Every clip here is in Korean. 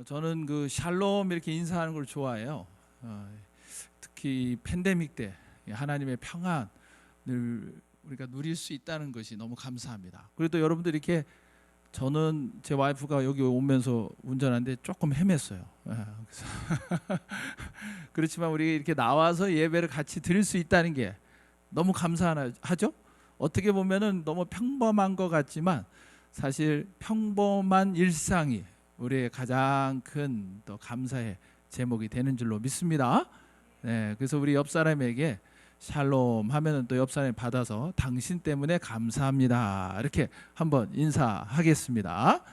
저는 그 샬롬 이렇게 인사하는 걸 좋아해요. 특히 팬데믹 때 하나님의 평안을 우리가 누릴 수 있다는 것이 너무 감사합니다. 그리고 또 여러분들 이렇게 저는 제 와이프가 여기 오면서 운전하는데 조금 헤맸어요. 그렇지만 우리 이렇게 나와서 예배를 같이 드릴 수 있다는 게 너무 감사하죠? 어떻게 보면은 너무 평범한 것 같지만 사실 평범한 일상이 우리의 가장 큰 또 감사의 제목이 되는 줄로 믿습니다. 네, 그래서 우리 옆 사람에게 샬롬 하면은 또 옆 사람이 받아서 당신 때문에 감사합니다. 이렇게 한번 인사하겠습니다.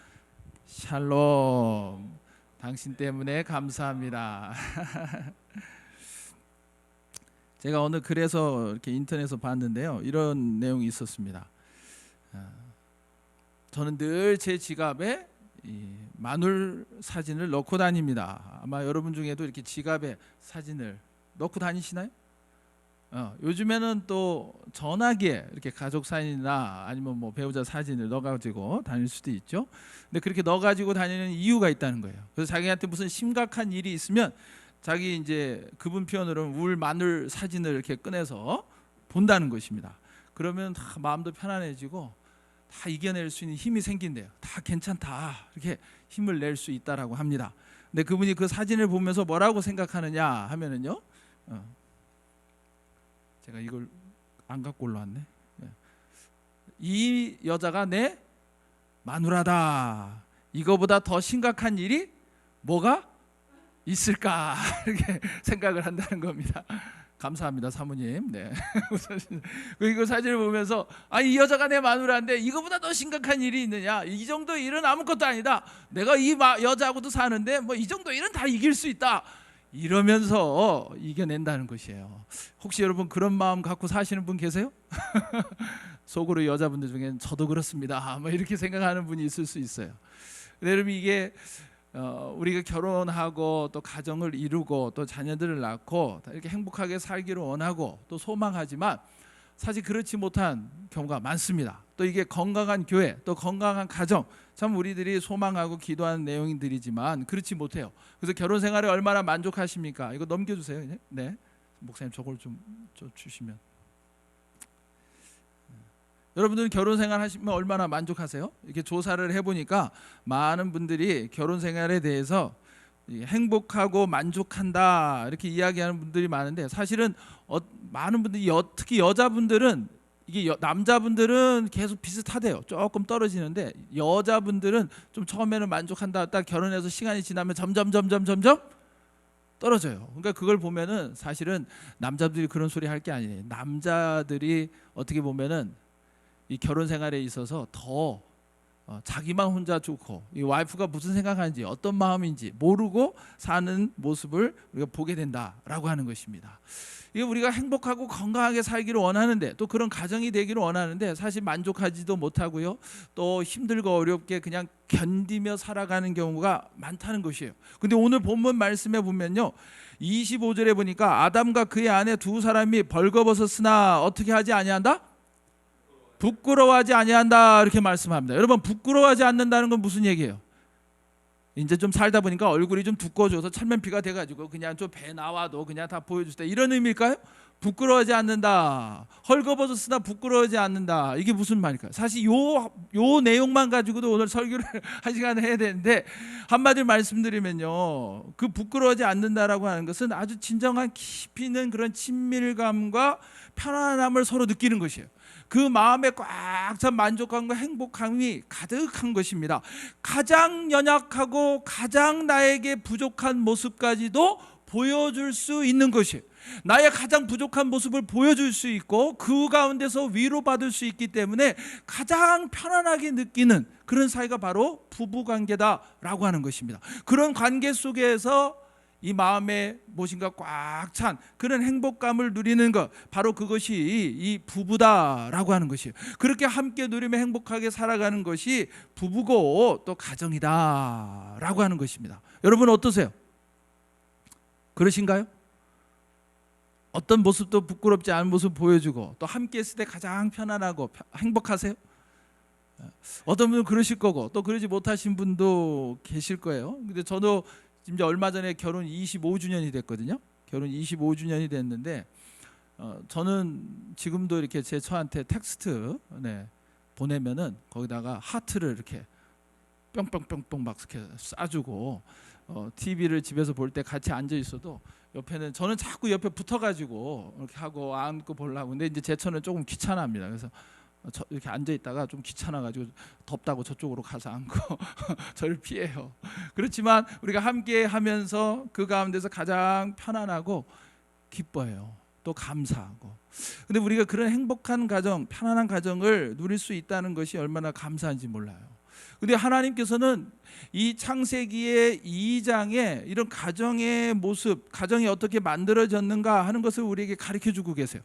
샬롬, 당신 때문에 감사합니다. 제가 어느 글에서 이렇게 인터넷에서 봤는데요, 이런 내용이 있었습니다. 저는 늘 제 지갑에 이 마눌 사진을 넣고 다닙니다. 아마 여러분 중에도 이렇게 지갑에 사진을 넣고 다니시나요? 요즘에는 또 전화기에 이렇게 가족 사진이나 아니면 뭐 배우자 사진을 넣어가지고 다닐 수도 있죠. 근데 그렇게 넣어가지고 다니는 이유가 있다는 거예요. 그래서 자기한테 무슨 심각한 일이 있으면 자기 이제 그분 표현으로는 울 마눌 사진을 이렇게 꺼내서 본다는 것입니다. 그러면 다 마음도 편안해지고 다 이겨낼 수 있는 힘이 생긴대요. 다 괜찮다 이렇게 힘을 낼 수 있다라고 합니다. 근데 그분이 그 사진을 보면서 뭐라고 생각하느냐 하면은요, 제가 이걸 안 갖고 올라왔네. 이 여자가 내 마누라다. 이거보다 더 심각한 일이 뭐가 있을까 이렇게 생각을 한다는 겁니다. 감사합니다, 사모님. 네. 이거 사진을 보면서 이 여자가 내 마누라인데 이거보다 더 심각한 일이 있느냐? 이 정도 일은 아무것도 아니다. 내가 이 여자하고도 사는데 뭐 이 정도 일은 다 이길 수 있다. 이러면서 이겨낸다는 것이에요. 혹시 여러분 그런 마음 갖고 사시는 분 계세요? 속으로 여자분들 중에는 저도 그렇습니다. 뭐 이렇게 생각하는 분이 있을 수 있어요. 여러분 이게 우리가 결혼하고 또 가정을 이루고 또 자녀들을 낳고 이렇게 행복하게 살기를 원하고 또 소망하지만 사실 그렇지 못한 경우가 많습니다. 또 이게 건강한 교회 또 건강한 가정 참 우리들이 소망하고 기도하는 내용들이지만 그렇지 못해요. 그래서 결혼 생활에 얼마나 만족하십니까? 이거 넘겨주세요. 네, 목사님 저걸 좀 주시면. 여러분들은 결혼 생활 하시면 얼마나 만족하세요? 이렇게 조사를 해보니까 많은 분들이 결혼 생활에 대해서 행복하고 만족한다 이렇게 이야기하는 분들이 많은데 사실은 많은 분들이 특히 여자분들은 이게 남자분들은 계속 비슷하대요. 조금 떨어지는데 여자분들은 좀 처음에는 만족한다. 딱 결혼해서 시간이 지나면 점점 떨어져요. 그러니까 그걸 보면은 사실은 남자들이 그런 소리 할 게 아니에요. 남자들이 어떻게 보면은 이 결혼 생활에 있어서 더 자기만 혼자 좋고 이 와이프가 무슨 생각하는지 어떤 마음인지 모르고 사는 모습을 우리가 보게 된다라고 하는 것입니다. 이게 우리가 행복하고 건강하게 살기를 원하는데 또 그런 가정이 되기를 원하는데 사실 만족하지도 못하고요. 또 힘들고 어렵게 그냥 견디며 살아가는 경우가 많다는 것이에요. 근데 오늘 본문 말씀에 보면요. 25절에 보니까 아담과 그의 아내 두 사람이 벌거벗었으나 어떻게 하지 아니한다? 부끄러워하지 아니한다 이렇게 말씀합니다. 여러분 부끄러워하지 않는다는 건 무슨 얘기예요? 이제 좀 살다 보니까 얼굴이 좀 두꺼워져서 철면피가 돼가지고 그냥 좀 배 나와도 그냥 다 보여주다 이런 의미일까요? 부끄러워하지 않는다. 헐거벗었으나 부끄러워하지 않는다. 이게 무슨 말일까요? 사실 요 내용만 가지고도 오늘 설교를 한 시간 해야 되는데 한마디로 말씀드리면요, 그 부끄러워하지 않는다라고 하는 것은 아주 진정한 깊이 있는 그런 친밀감과 편안함을 서로 느끼는 것이에요. 그 마음에 꽉 찬 만족감과 행복함이 가득한 것입니다. 가장 연약하고 가장 나에게 부족한 모습까지도 보여줄 수 있는 것이에요. 나의 가장 부족한 모습을 보여줄 수 있고 그 가운데서 위로받을 수 있기 때문에 가장 편안하게 느끼는 그런 사이가 바로 부부관계다라고 하는 것입니다. 그런 관계 속에서 이 마음에 무엇인가 꽉 찬 그런 행복감을 누리는 것, 바로 그것이 이 부부다라고 하는 것이에요. 그렇게 함께 누리며 행복하게 살아가는 것이 부부고 또 가정이다라고 하는 것입니다. 여러분 어떠세요? 그러신가요? 어떤 모습도 부끄럽지 않은 모습 보여주고 또 함께 있을 때 가장 편안하고 행복하세요? 어떤 분은 그러실 거고 또 그러지 못하신 분도 계실 거예요. 근데 저도 이제 얼마 전에 결혼 25주년이 됐거든요. 결혼 25주년이 됐는데 저는 지금도 이렇게 제 처한테 텍스트 보내면은 거기다가 하트를 이렇게 뿅뿅뿅뿅 막 이렇게 쏴주고 TV를 집에서 볼 때 같이 앉아 있어도 옆에는 저는 자꾸 옆에 붙어가지고 이렇게 하고 안고 보려고. 근데 이제 제처는 조금 귀찮아합니다. 그래서 이렇게 앉아 있다가 좀 귀찮아가지고 덥다고 저쪽으로 가서 앉고 저를 피해요. 그렇지만 우리가 함께 하면서 그 가운데서 가장 편안하고 기뻐해요. 또 감사하고. 근데 우리가 그런 행복한 가정, 편안한 가정을 누릴 수 있다는 것이 얼마나 감사한지 몰라요. 근데 하나님께서는 이 창세기의 2장에 이런 가정의 모습, 가정이 어떻게 만들어졌는가 하는 것을 우리에게 가르쳐 주고 계세요.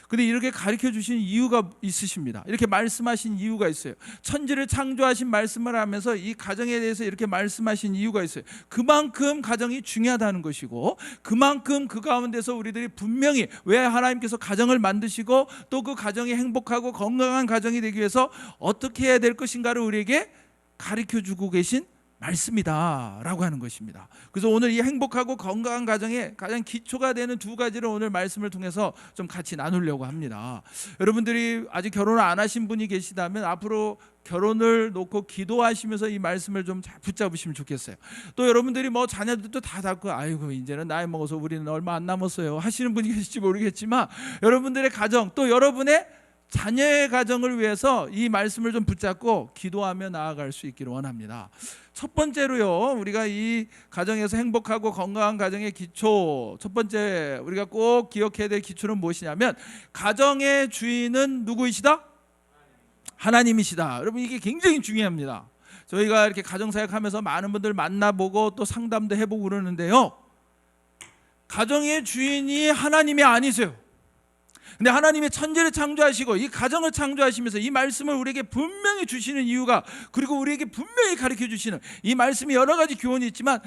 근데 이렇게 가르쳐 주신 이유가 있으십니다. 이렇게 말씀하신 이유가 있어요. 천지를 창조하신 말씀을 하면서 이 가정에 대해서 이렇게 말씀하신 이유가 있어요. 그만큼 가정이 중요하다는 것이고, 그만큼 그 가운데서 우리들이 분명히 왜 하나님께서 가정을 만드시고 또 그 가정이 행복하고 건강한 가정이 되기 위해서 어떻게 해야 될 것인가를 우리에게 가르쳐 주고 계신 말씀이다 라고 하는 것입니다. 그래서 오늘 이 행복하고 건강한 가정의 가장 기초가 되는 두 가지를 오늘 말씀을 통해서 좀 같이 나누려고 합니다. 여러분들이 아직 결혼을 안 하신 분이 계시다면 앞으로 결혼을 놓고 기도하시면서 이 말씀을 좀 잘 붙잡으시면 좋겠어요. 또 여러분들이 뭐 자녀들도 다 닫고 아이고 이제는 나이 먹어서 우리는 얼마 안 남았어요 하시는 분이 계실지 모르겠지만, 여러분들의 가정 또 여러분의 자녀의 가정을 위해서 이 말씀을 좀 붙잡고 기도하며 나아갈 수 있기를 원합니다. 첫 번째로요, 우리가 이 가정에서 행복하고 건강한 가정의 기초, 첫 번째 우리가 꼭 기억해야 될 기초는 무엇이냐면, 가정의 주인은 누구이시다? 하나님이시다. 여러분, 이게 굉장히 중요합니다. 저희가 이렇게 가정사역하면서 많은 분들 만나보고 또 상담도 해보고 그러는데요, 가정의 주인이 하나님이 아니세요. 근데 하나님이 천지를 창조하시고 이 가정을 창조하시면서 이 말씀을 우리에게 분명히 주시는 이유가, 그리고 우리에게 분명히 가르쳐 주시는 이 말씀이 여러 가지 교훈이 있지만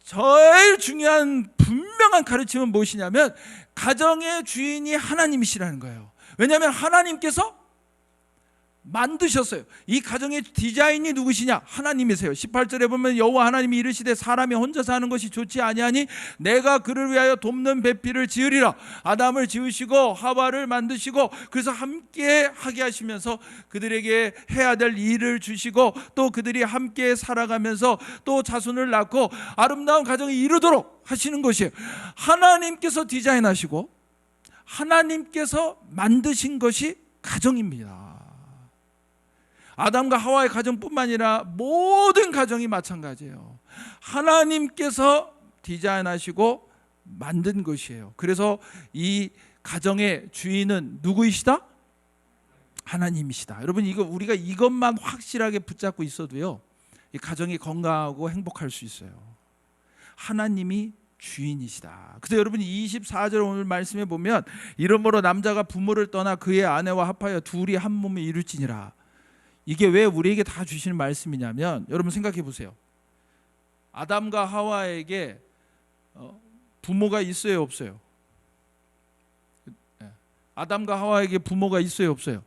제일 중요한 분명한 가르침은 무엇이냐면, 가정의 주인이 하나님이시라는 거예요. 왜냐하면 하나님께서 만드셨어요. 이 가정의 디자인이 누구시냐? 하나님이세요. 18절에 보면 여호와 하나님이 이르시되 사람이 혼자 사는 것이 좋지 아니하니 내가 그를 위하여 돕는 배필을 지으리라. 아담을 지으시고 하와를 만드시고, 그래서 함께 하게 하시면서 그들에게 해야 될 일을 주시고 또 그들이 함께 살아가면서 또 자손을 낳고 아름다운 가정이 이루도록 하시는 것이에요. 하나님께서 디자인하시고 하나님께서 만드신 것이 가정입니다. 아담과 하와의 가정뿐만 아니라 모든 가정이 마찬가지예요. 하나님께서 디자인하시고 만든 것이에요. 그래서 이 가정의 주인은 누구이시다? 하나님이시다. 여러분, 이거 우리가 이것만 확실하게 붙잡고 있어도요, 이 가정이 건강하고 행복할 수 있어요. 하나님이 주인이시다. 그래서 여러분 24절 오늘 말씀에 보면, 이러므로 남자가 부모를 떠나 그의 아내와 합하여 둘이 한 몸이 이룰지니라. 이게 왜 우리에게 다 주시는 말씀이냐면, 여러분 생각해 보세요. 아담과 하와에게 부모가 있어요, 없어요? 아담과 하와에게 부모가 있어요, 없어요?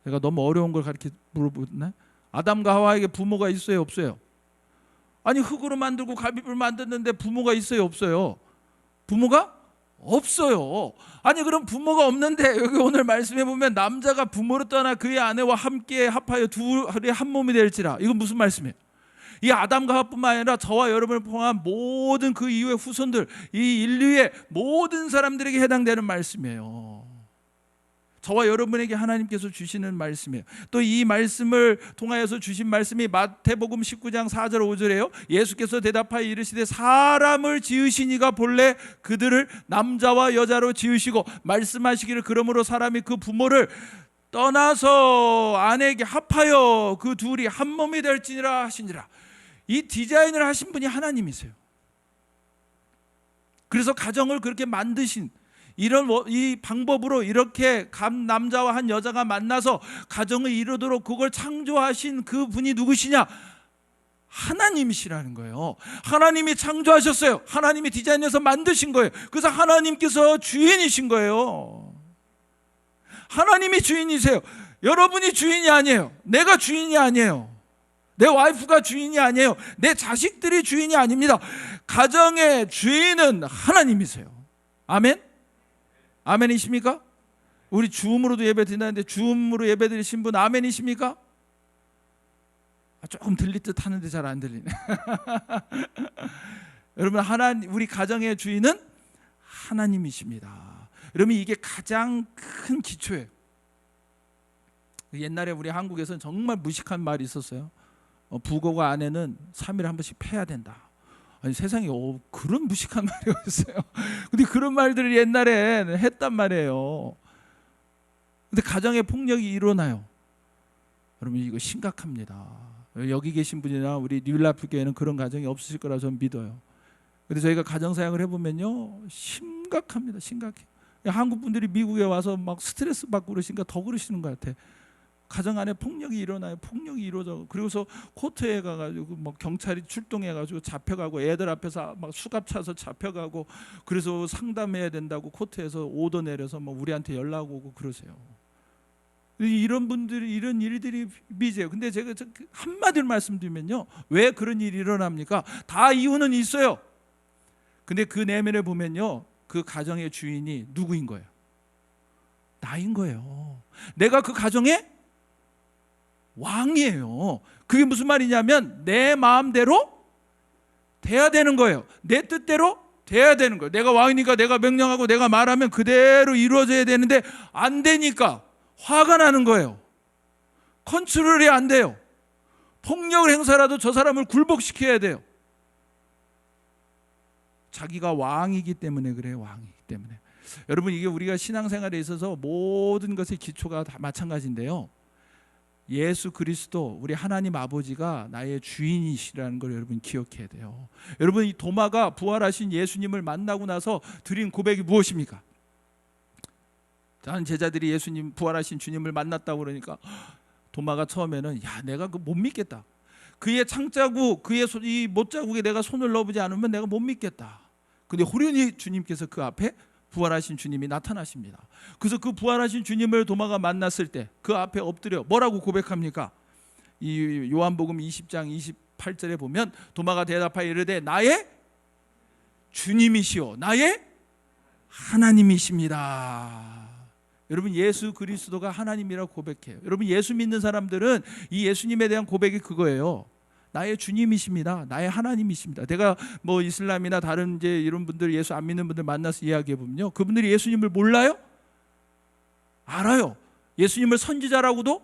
제가 너무 어려운 걸 가르쳐 물어보나? 아담과 하와에게 부모가 있어요, 없어요? 아니, 흙으로 만들고 갈비뼈를 만드는데 부모가 있어요, 없어요? 부모가 없어요. 아니, 그럼 부모가 없는데 여기 오늘 말씀해 보면 남자가 부모를 떠나 그의 아내와 함께 합하여 둘이 한 몸이 될지라. 이건 무슨 말씀이에요? 이 아담과 하와뿐만 아니라 저와 여러분을 포함한 모든 그 이후의 후손들, 이 인류의 모든 사람들에게 해당되는 말씀이에요. 저와 여러분에게 하나님께서 주시는 말씀이에요. 또 이 말씀을 통하여서 주신 말씀이 마태복음 19장 4절 5절이에요. 예수께서 대답하여 이르시되 사람을 지으신 이가 본래 그들을 남자와 여자로 지으시고 말씀하시기를 그러므로 사람이 그 부모를 떠나서 아내에게 합하여 그 둘이 한 몸이 될지니라 하시니라. 이 디자인을 하신 분이 하나님이세요. 그래서 가정을 그렇게 만드신 이런 이 방법으로 이렇게 한 남자와 한 여자가 만나서 가정을 이루도록 그걸 창조하신 그 분이 누구시냐? 하나님이시라는 거예요. 하나님이 창조하셨어요. 하나님이 디자인해서 만드신 거예요. 그래서 하나님께서 주인이신 거예요. 하나님이 주인이세요. 여러분이 주인이 아니에요. 내가 주인이 아니에요. 내 와이프가 주인이 아니에요. 내 자식들이 주인이 아닙니다. 가정의 주인은 하나님이세요. 아멘? 아멘이십니까? 우리 줌으로도 예배 드리는데 줌으로 예배 드리신 분 아멘이십니까? 조금 들릴 듯 하는데 잘 안 들리네. 여러분, 우리 가정의 주인은 하나님이십니다. 여러분, 이게 가장 큰 기초예요. 옛날에 우리 한국에서는 정말 무식한 말이 있었어요. 부고가 아내는 3일에 한 번씩 패야 된다. 아니, 세상에 그런 무식한 말이 어딨어요. 근데 그런 말들을 옛날에 했단 말이에요. 근데 가정에 폭력이 일어나요. 여러분, 이거 심각합니다. 여기 계신 분이나 우리 뉴라이프 교회는 그런 가정이 없으실 거라 저는 믿어요. 근데 저희가 가정 사역을 해보면요, 심각합니다. 심각해요. 한국 분들이 미국에 와서 막 스트레스 받고 그러시니까 더 그러시는 것 같아. 가정 안에 폭력이 일어나요. 폭력이 이루어져. 그리고서 코트에 가가지고 뭐 경찰이 출동해가지고 잡혀가고, 애들 앞에서 막 수갑 차서 잡혀가고, 그래서 상담해야 된다고 코트에서 오더 내려서 뭐 우리한테 연락 오고 그러세요. 이런 분들이, 이런 일들이 미제요. 근데 제가 한마디로 말씀드리면요, 왜 그런 일이 일어납니까? 다 이유는 있어요. 근데 그 내면에 보면요, 그 가정의 주인이 누구인 거예요? 나인 거예요. 내가 그 가정의 왕이에요. 그게 무슨 말이냐면 내 마음대로 돼야 되는 거예요. 내 뜻대로 돼야 되는 거예요. 내가 왕이니까 내가 명령하고 내가 말하면 그대로 이루어져야 되는데 안 되니까 화가 나는 거예요. 컨트롤이 안 돼요. 폭력을 행사라도 저 사람을 굴복시켜야 돼요. 자기가 왕이기 때문에 그래요. 왕이기 때문에. 여러분, 이게 우리가 신앙생활에 있어서 모든 것의 기초가 다 마찬가지인데요, 예수 그리스도, 우리 하나님 아버지가 나의 주인이시라는 걸 여러분 기억해야 돼요. 여러분, 이 도마가 부활하신 예수님을 만나고 나서 드린 고백이 무엇입니까? 다른 제자들이 예수님, 부활하신 주님을 만났다고 그러니까 도마가 처음에는, 야, 내가 그 못 믿겠다. 그의 창자국, 그의 이 못자국에 내가 손을 넣어보지 않으면 내가 못 믿겠다. 근데 호련히 주님께서 그 앞에 부활하신 주님이 나타나십니다. 그래서 그 부활하신 주님을 도마가 만났을 때 그 앞에 엎드려 뭐라고 고백합니까? 이 요한복음 20장 28절에 보면 도마가 대답하여 이르되 나의 주님이시오 나의 하나님이십니다. 여러분, 예수 그리스도가 하나님이라고 고백해요. 여러분, 예수 믿는 사람들은 이 예수님에 대한 고백이 그거예요. 나의 주님이십니다. 나의 하나님이십니다. 내가 뭐 이슬람이나 다른 이제 이런 분들, 예수 안 믿는 분들 만나서 이야기해 보면요, 그분들이 예수님을 몰라요? 알아요. 예수님을 선지자라고도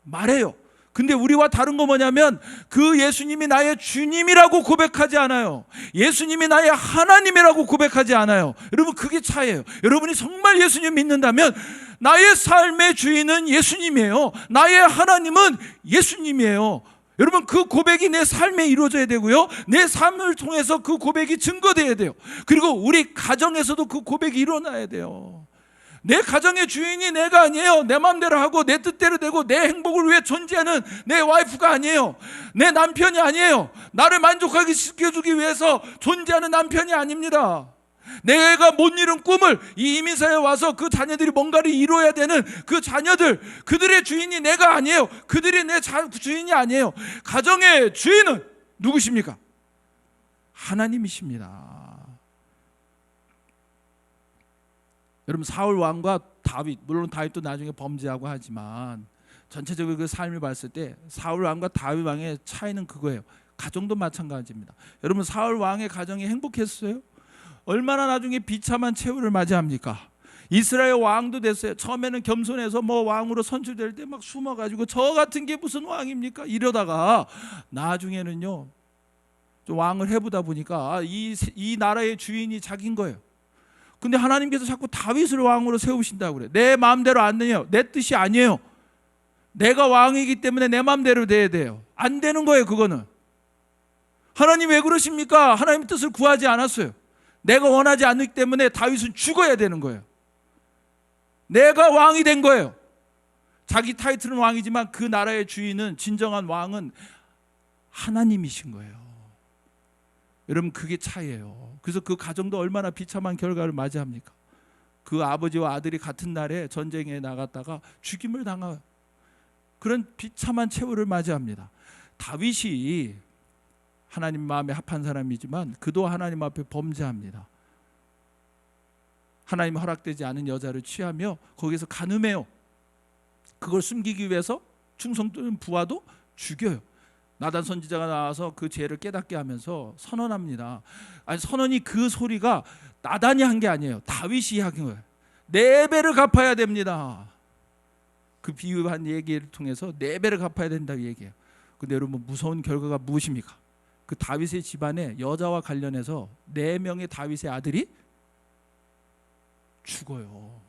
말해요. 근데 우리와 다른 거 뭐냐면 그 예수님이 나의 주님이라고 고백하지 않아요. 예수님이 나의 하나님이라고 고백하지 않아요. 여러분, 그게 차이예요. 여러분이 정말 예수님 믿는다면 나의 삶의 주인은 예수님이에요. 나의 하나님은 예수님이에요. 여러분, 그 고백이 내 삶에 이루어져야 되고요, 내 삶을 통해서 그 고백이 증거돼야 돼요. 그리고 우리 가정에서도 그 고백이 일어나야 돼요. 내 가정의 주인이 내가 아니에요. 내 마음대로 하고 내 뜻대로 되고 내 행복을 위해 존재하는 내 와이프가 아니에요. 내 남편이 아니에요. 나를 만족하게 시켜주기 위해서 존재하는 남편이 아닙니다. 내가 못 이룬 꿈을 이 이민사에 와서 그 자녀들이 뭔가를 이루어야 되는 그 자녀들, 그들의 주인이 내가 아니에요. 그들이 내 주인이 아니에요. 가정의 주인은 누구십니까? 하나님이십니다. 여러분, 사울 왕과 다윗, 물론 다윗도 나중에 범죄하고 하지만 전체적으로 그 삶을 봤을 때 사울 왕과 다윗 왕의 차이는 그거예요. 가정도 마찬가지입니다. 여러분, 사울 왕의 가정이 행복했어요? 얼마나 나중에 비참한 최후를 맞이합니까? 이스라엘 왕도 됐어요. 처음에는 겸손해서 뭐 왕으로 선출될 때 막 숨어가지고 저 같은 게 무슨 왕입니까? 이러다가 나중에는요, 좀 왕을 해보다 보니까 이 나라의 주인이 자기인 거예요. 근데 하나님께서 자꾸 다윗을 왕으로 세우신다고 그래요. 내 마음대로 안 돼요. 내 뜻이 아니에요. 내가 왕이기 때문에 내 마음대로 돼야 돼요. 안 되는 거예요. 그거는. 하나님 왜 그러십니까? 하나님 뜻을 구하지 않았어요. 내가 원하지 않기 때문에 다윗은 죽어야 되는 거예요. 내가 왕이 된 거예요. 자기 타이틀은 왕이지만 그 나라의 주인은, 진정한 왕은 하나님이신 거예요. 여러분, 그게 차이예요. 그래서 그 가정도 얼마나 비참한 결과를 맞이합니까? 그 아버지와 아들이 같은 날에 전쟁에 나갔다가 죽임을 당해요. 그런 비참한 최후를 맞이합니다. 다윗이 하나님 마음에 합한 사람이지만 그도 하나님 앞에 범죄합니다. 하나님 허락되지 않은 여자를 취하며 거기서 간음해요. 그걸 숨기기 위해서 충성되는 부하도 죽여요. 나단 선지자가 나와서 그 죄를 깨닫게 하면서 선언합니다. 아니, 선언이 그 소리가 나단이 한 게 아니에요. 다윗이 한 거예요. 4배를 갚아야 됩니다. 그 비유한 얘기를 통해서 4배를 갚아야 된다고 얘기해요. 근데 여러분, 무서운 결과가 무엇입니까? 그 다윗의 집안에 여자와 관련해서 4명의 다윗의 아들이 죽어요.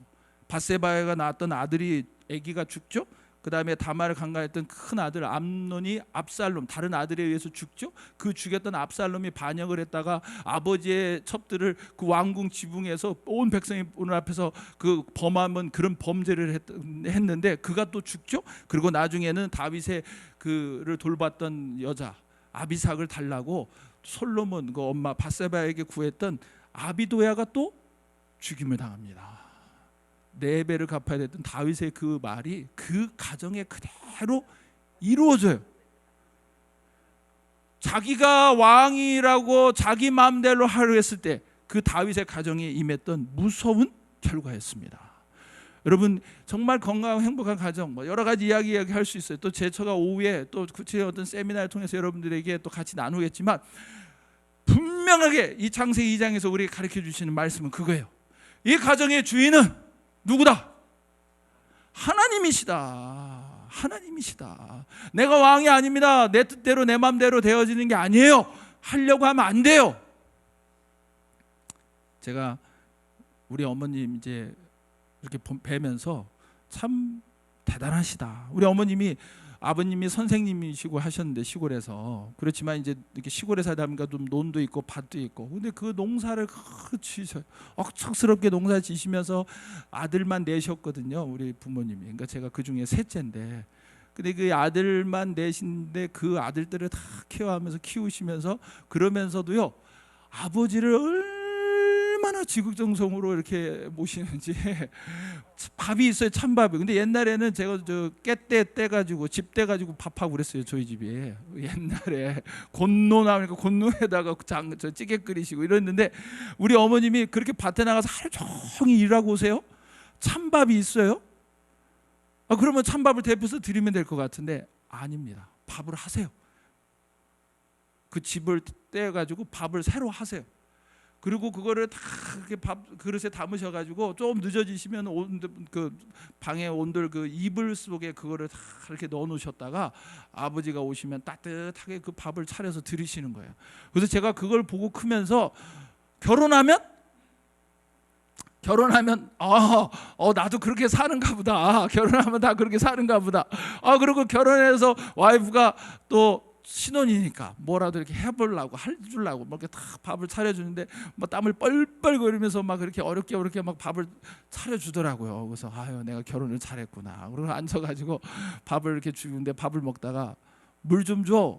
밧세바가 낳았던 아들이, 아기가 죽죠. 그 다음에 다말을 강간했던 큰 아들 암논이 압살롬, 다른 아들에 의해서 죽죠. 그 죽였던 압살롬이 반역을 했다가 아버지의 첩들을 그 왕궁 지붕에서 온 백성이 보는 앞에서 그 범하면 그런 범죄를 했는데 그가 또 죽죠. 그리고 나중에는 다윗의 그를 돌봤던 여자 아비삭을 달라고 솔로몬 그 엄마 밧세바에게 구했던 아비도야가 또 죽임을 당합니다. 4배를 갚아야 됐던 다윗의 그 말이 그 가정에 그대로 이루어져요. 자기가 왕이라고 자기 마음대로 하려 했을 때 그 다윗의 가정에 임했던 무서운 결과였습니다. 여러분, 정말 건강하고 행복한 가정, 여러 가지 이야기할 수 있어요. 또 제처가 오후에 또 구체적인 어떤 세미나를 통해서 여러분들에게 또 같이 나누겠지만, 분명하게 이 창세기 2장에서 우리에게 가르쳐 주시는 말씀은 그거예요. 이 가정의 주인은 누구다? 하나님이시다. 하나님이시다. 내가 왕이 아닙니다. 내 뜻대로 내 마음대로 되어지는 게 아니에요. 하려고 하면 안 돼요. 제가 우리 어머님 이제 이렇게 뵈면서 참 대단하시다. 우리 어머님이 아버님이 선생님이시고 하셨는데 시골에서, 그렇지만 이제 이렇게 시골에 살다 보니까 좀 논도 있고 밭도 있고, 근데 그 농사를 억척스럽게 농사 지시면서 아들만 내셨거든요, 우리 부모님이. 그러니까 제가 그 중에 셋째인데, 근데 그 아들만 내신데 그 아들들을 다 케어하면서 키우시면서, 그러면서도요 아버지를 얼마나 지극정성으로 이렇게 모시는지. 밥이 있어요, 찬밥이. 근데 옛날에는 제가 저 깨떼 떼가지고 집 떼가지고 밥하고 그랬어요, 저희 집에. 옛날에 곤노 나오니까 곤노에다가 저 찌개 끓이시고 이랬는데, 우리 어머님이 그렇게 밭에 나가서 하루 종일 일하고 오세요. 찬밥이 있어요. 그러면 찬밥을 데펴서 드리면 될 것 같은데 아닙니다. 밥을 하세요. 그 집을 떼가지고 밥을 새로 하세요. 그리고 그거를 다 이렇게 밥 그릇에 담으셔가지고 좀 늦어지시면 그 방에 온돌 그 이불 속에 그거를 다 이렇게 넣어놓으셨다가 아버지가 오시면 따뜻하게 그 밥을 차려서 드리시는 거예요. 그래서 제가 그걸 보고 크면서 결혼하면 나도 그렇게 사는가 보다. 결혼하면 다 그렇게 사는가 보다. 그리고 결혼해서 와이프가 또 신혼이니까 뭐라도 이렇게 해보려고 해주려고 뭐 이렇게 다 밥을 차려주는데 뭐 땀을 뻘뻘거리면서 막 그렇게 어렵게 막 밥을 차려주더라고요. 그래서 내가 결혼을 잘했구나. 그리고 앉아가지고 밥을 이렇게 주는데 밥을 먹다가 물 좀 줘.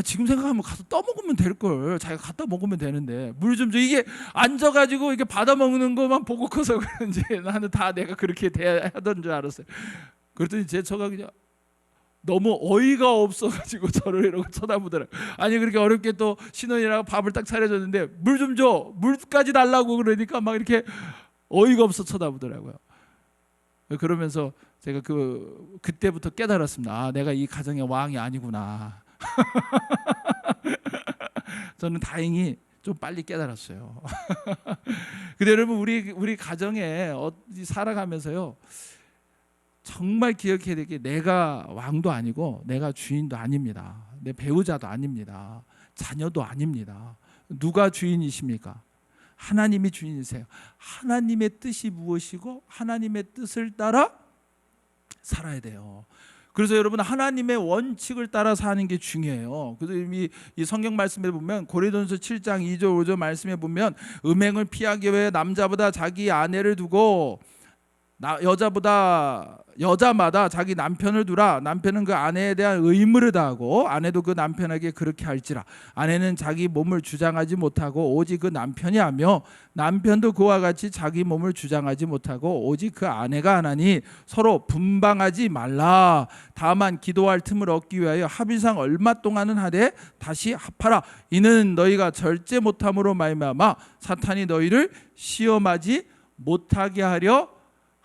지금 생각하면 가서 떠먹으면 될 걸. 자기가 갖다 먹으면 되는데 물 좀 줘. 이게 앉아가지고 이렇게 받아 먹는 것만 보고 커서 그런지 나는 다 내가 그렇게 하던 줄 알았어요. 그랬더니 제 처가 그냥 너무 어이가 없어가지고 저를 이러고 쳐다보더라고요. 아니 그렇게 어렵게 또 신혼이라고 밥을 딱 차려줬는데 물 좀 줘. 물까지 달라고 그러니까 막 이렇게 어이가 없어 쳐다보더라고요. 그러면서 제가 그때부터 깨달았습니다. 내가 이 가정의 왕이 아니구나. 저는 다행히 좀 빨리 깨달았어요. 근데 여러분, 우리 가정에 살아가면서요, 정말 기억해야 될 게, 내가 왕도 아니고 내가 주인도 아닙니다. 내 배우자도 아닙니다. 자녀도 아닙니다. 누가 주인이십니까? 하나님이 주인이세요. 하나님의 뜻이 무엇이고 하나님의 뜻을 따라 살아야 돼요. 그래서 여러분, 하나님의 원칙을 따라 사는 게 중요해요. 그래서 이 성경 말씀에 보면 고린도전서 7장 2절 5절 말씀에 보면, 음행을 피하기 위해 남자보다 자기 아내를 두고 여자마다 자기 남편을 두라. 남편은 그 아내에 대한 의무를 다하고 아내도 그 남편에게 그렇게 할지라. 아내는 자기 몸을 주장하지 못하고 오직 그 남편이 하며 남편도 그와 같이 자기 몸을 주장하지 못하고 오직 그 아내가 하나니 서로 분방하지 말라. 다만 기도할 틈을 얻기 위하여 합의상 얼마 동안은 하되 다시 합하라. 이는 너희가 절제 못함으로 말미암아 사탄이 너희를 시험하지 못하게 하려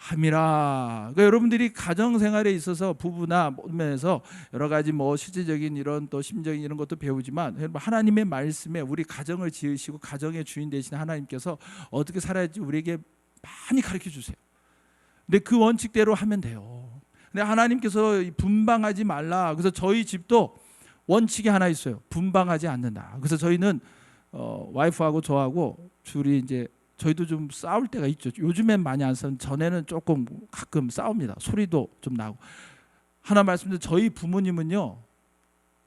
함이라. 그러니까 여러분들이 가정 생활에 있어서 부부나 면에서 여러 가지 뭐 실제적인 이런 또 심적인 이런 것도 배우지만 하나님의 말씀에 우리 가정을 지으시고 가정의 주인 되신 하나님께서 어떻게 살아야 할지 우리에게 많이 가르쳐 주세요. 근데 그 원칙대로 하면 돼요. 근데 하나님께서 분방하지 말라. 그래서 저희 집도 원칙이 하나 있어요. 분방하지 않는다. 그래서 저희는 와이프하고 저하고 둘이 이제 저희도 좀 싸울 때가 있죠. 요즘엔 많이 안 싸우는데 전에는 조금 가끔 싸웁니다. 소리도 좀 나고. 하나 말씀드리면 저희 부모님은요,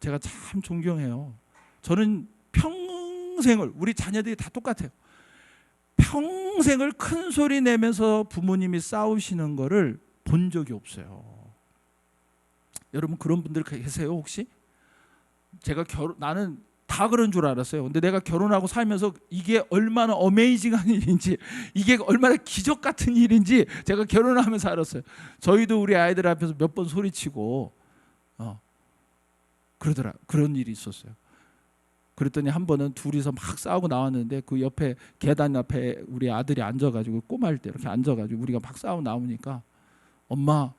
제가 참 존경해요. 저는 평생을, 우리 자녀들이 다 똑같아요. 평생을 큰 소리 내면서 부모님이 싸우시는 거를 본 적이 없어요. 여러분 그런 분들 계세요 혹시? 나는 다 그런 줄 알았어요. 근데 내가 결혼하고 살면서 이게 얼마나 어메이징한 일인지, 이게 얼마나 기적 같은 일인지 제가 결혼하면서 알았어요. 저희도 우리 아이들 앞에서 몇 번 소리치고 그런 일이 있었어요. 그랬더니 한 번은 둘이서 막 싸우고 나왔는데 그 옆에 계단 앞에 우리 아들이 앉아가지고 꼬마일 때 이렇게 앉아가지고 우리가 막 싸우고 나오니까 엄마